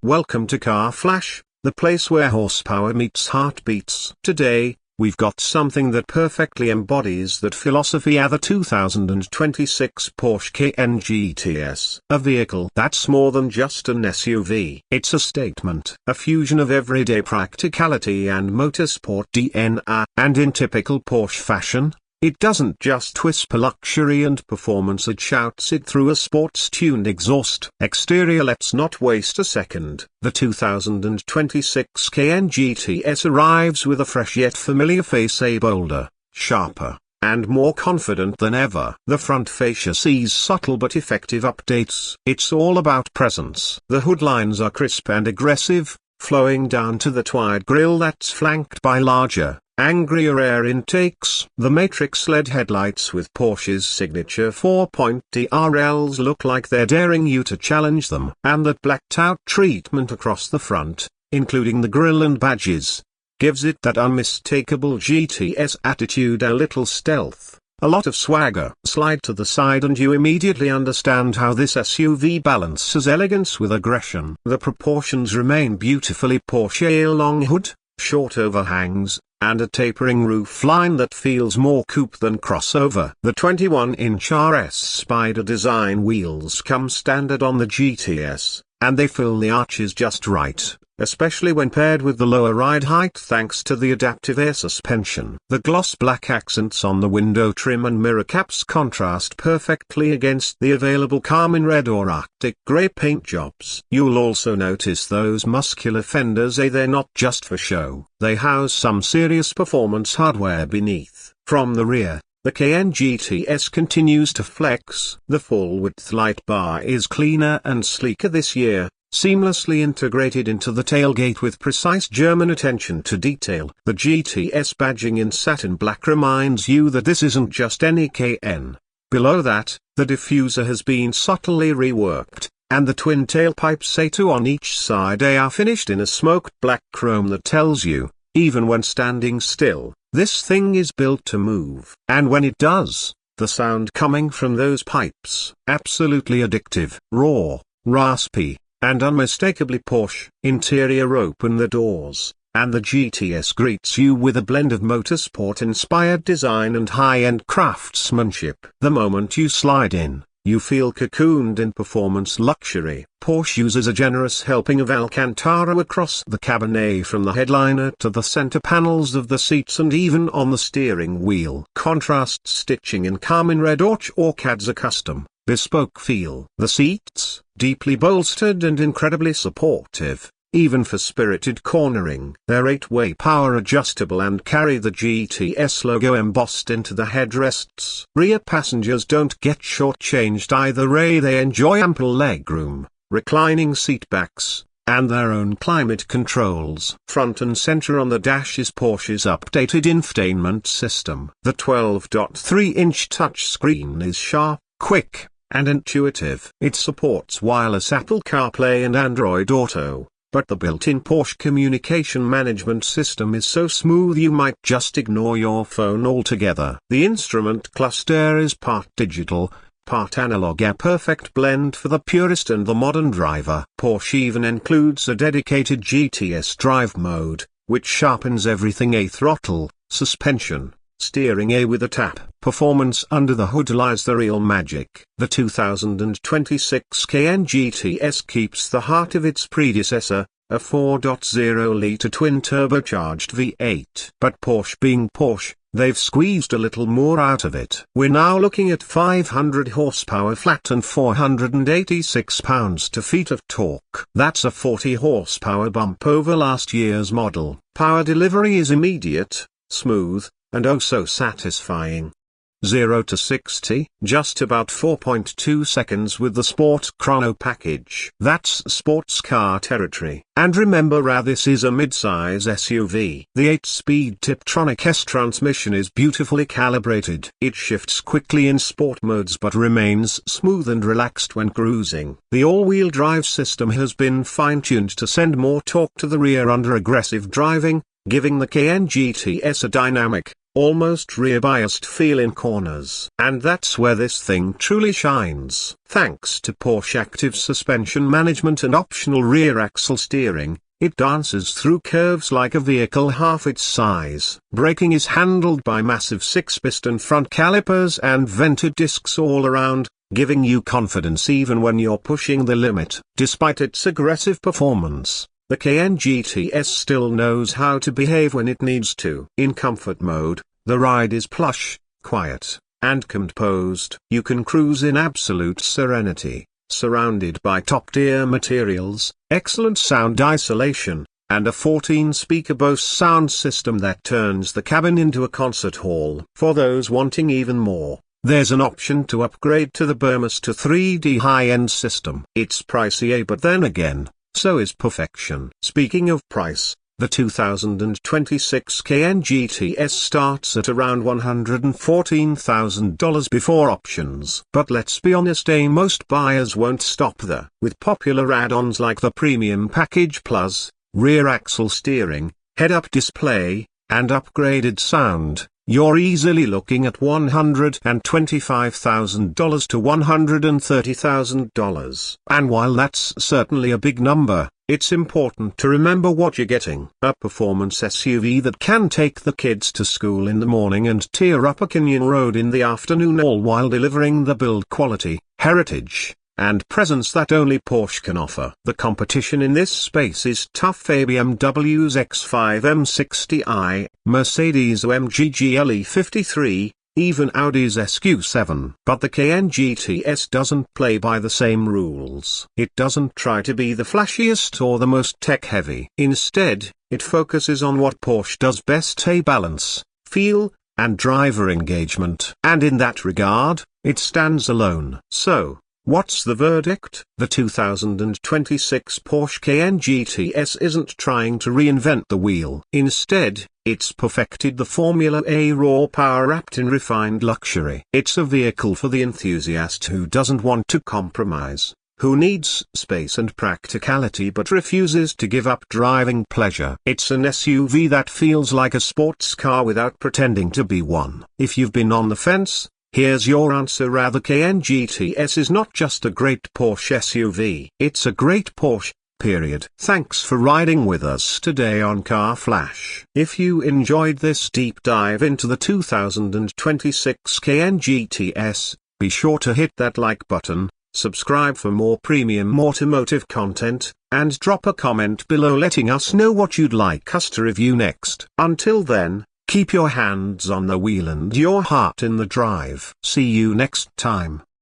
Welcome to Car Flash, the place where horsepower meets heartbeats. Today, we've got something that perfectly embodies that philosophy: the 2026 Porsche Cayenne GTS. A vehicle that's more than just an SUV. It's a statement, a fusion of everyday practicality and motorsport DNA. And in typical Porsche fashion, it doesn't just whisper luxury and performance, it shouts it through a sports-tuned exhaust. Exterior: let's not waste a second. The 2026 Cayenne GTS arrives with a fresh yet familiar face, a bolder, sharper, and more confident than ever. The front fascia sees subtle but effective updates. It's all about presence. The hood lines are crisp and aggressive, flowing down to the twide grille that's flanked by larger, angrier air intakes. The matrix-LED headlights with Porsche's signature 4-point DRLs look like they're daring you to challenge them. And that blacked-out treatment across the front, including the grille and badges, gives it that unmistakable GTS attitude. A little stealth, a lot of swagger. Slide to the side and you immediately understand how this SUV balances elegance with aggression. The proportions remain beautifully Porsche: a long hood, short overhangs, and a tapering roofline that feels more coupe than crossover. The 21-inch RS Spider design wheels come standard on the GTS, and they fill the arches just right, especially when paired with the lower ride height thanks to the adaptive air suspension. The gloss black accents on the window trim and mirror caps contrast perfectly against the available carmine red or arctic grey paint jobs. You'll also notice those muscular fenders. They're not just for show, they house some serious performance hardware beneath. From the rear, the Cayenne GTS continues to flex. The full-width light bar is cleaner and sleeker this year, seamlessly integrated into the tailgate with precise German attention to detail. The GTS badging in satin black reminds you that this isn't just any Cayenne. Below that, the diffuser has been subtly reworked, and the twin tailpipes, A2 on each side, are finished in a smoked black chrome that tells you, even when standing still, this thing is built to move. And when it does, the sound coming from those pipes, absolutely addictive. Raw, raspy, and unmistakably Porsche. Interior: open the doors, and the GTS greets you with a blend of motorsport-inspired design and high-end craftsmanship. The moment you slide in, you feel cocooned in performance luxury. Porsche uses a generous helping of Alcantara across the cabinet, from the headliner to the center panels of the seats and even on the steering wheel. Contrast stitching in carmine red or adds a custom, bespoke feel. The seats, deeply bolstered and incredibly supportive, even for spirited cornering. They're 8-way power adjustable and carry the GTS logo embossed into the headrests. Rear passengers don't get shortchanged either. They enjoy ample legroom, reclining seatbacks, and their own climate controls. Front and center on the dash is Porsche's updated infotainment system. The 12.3-inch touchscreen is sharp, quick, and intuitive. It supports wireless Apple CarPlay and Android Auto, but the built-in Porsche communication management system is so smooth you might just ignore your phone altogether. The instrument cluster is part digital, part analog, a perfect blend for the purist and the modern driver. Porsche even includes a dedicated GTS drive mode, which sharpens everything: a throttle, suspension, steering, with a tap. Performance: under the hood lies the real magic. The 2026 Cayenne GTS keeps the heart of its predecessor, a 4.0-litre twin-turbocharged V8. But Porsche being Porsche, they've squeezed a little more out of it. We're now looking at 500 horsepower flat and 486 pounds-to-feet of torque. That's a 40 horsepower bump over last year's model. Power delivery is immediate, smooth, and oh so satisfying. 0 to 60, just about 4.2 seconds with the Sport Chrono package. That's sports car territory. And remember, this is a mid-size SUV. The 8-speed Tiptronic S transmission is beautifully calibrated. It shifts quickly in sport modes but remains smooth and relaxed when cruising. The all-wheel drive system has been fine-tuned to send more torque to the rear under aggressive driving, giving the Cayenne GTS a dynamic, almost rear-biased feel in corners. And that's where this thing truly shines. Thanks to Porsche active suspension management and optional rear axle steering, it dances through curves like a vehicle half its size. Braking is handled by massive 6-piston front calipers and vented discs all around, giving you confidence even when you're pushing the limit. Despite its aggressive performance, the Cayenne GTS still knows how to behave when it needs to. In comfort mode, the ride is plush, quiet, and composed. You can cruise in absolute serenity, surrounded by top-tier materials, excellent sound isolation, and a 14-speaker Bose sound system that turns the cabin into a concert hall. For those wanting even more, there's an option to upgrade to the Burmester 3D high-end system. It's pricey, but then again, so is perfection. Speaking of price, the 2026 Cayenne GTS starts at around $114,000 before options. But let's be honest, most buyers won't stop there. With popular add-ons like the Premium Package Plus, rear axle steering, head-up display, and upgraded sound, you're easily looking at $125,000 to $130,000. And while that's certainly a big number, it's important to remember what you're getting. A performance SUV that can take the kids to school in the morning and tear up a canyon road in the afternoon, all while delivering the build quality, heritage, and presence that only Porsche can offer. The competition in this space is tough. BMW's X5 M60i, Mercedes-AMG GLE 53, even Audi's SQ7. But the Cayenne GTS doesn't play by the same rules. It doesn't try to be the flashiest or the most tech-heavy. Instead, it focuses on what Porsche does best: balance, feel, and driver engagement. And in that regard, it stands alone. So, what's the verdict? The 2026 Porsche Cayenne GTS isn't trying to reinvent the wheel. Instead, it's perfected the Formula A raw power wrapped in refined luxury. It's a vehicle for the enthusiast who doesn't want to compromise, who needs space and practicality but refuses to give up driving pleasure. It's an SUV that feels like a sports car without pretending to be one. If you've been on the fence, here's your answer. The Cayenne GTS is not just a great Porsche SUV. It's a great Porsche, period. Thanks for riding with us today on Car Flash. If you enjoyed this deep dive into the 2026 Cayenne GTS, be sure to hit that like button, subscribe for more premium automotive content, and drop a comment below letting us know what you'd like us to review next. Until then, keep your hands on the wheel and your heart in the drive. See you next time.